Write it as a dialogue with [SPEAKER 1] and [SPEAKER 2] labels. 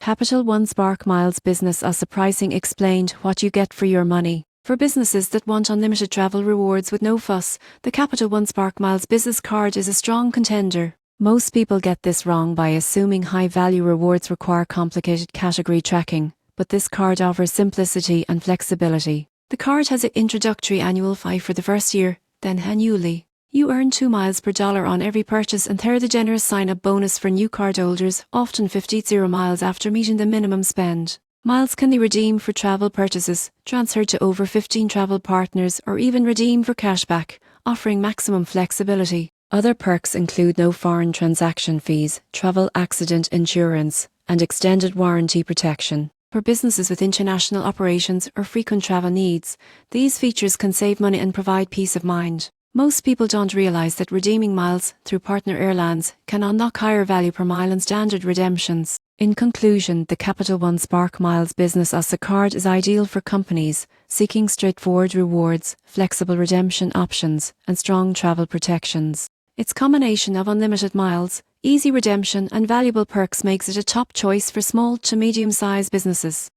[SPEAKER 1] Capital One Spark Miles Business as Surprising explained what you get for your money. For businesses that want unlimited travel rewards with no fuss, the Capital One Spark Miles Business Card is a strong contender. Most people get this wrong by assuming high-value rewards require complicated category tracking, but this card offers simplicity and flexibility. The card has an introductory annual fee for the first year, then annually. You earn 2 miles per dollar on every purchase and third a generous sign-up bonus for new cardholders, often 50 miles after meeting the minimum spend. Miles can be redeemed for travel purchases, transferred to over 15 travel partners, or even redeemed for cashback, offering maximum flexibility. Other perks include no foreign transaction fees, travel accident insurance, and extended warranty protection. For businesses with international operations or frequent travel needs, these features can save money and provide peace of mind. Most people don't realize that redeeming miles through partner airlines can unlock higher value per mile and standard redemptions. In conclusion, the Capital One Spark Miles Business as a Card is ideal for companies seeking straightforward rewards, flexible redemption options, and strong travel protections. Its combination of unlimited miles, easy redemption, and valuable perks makes it a top choice for small to medium-sized businesses.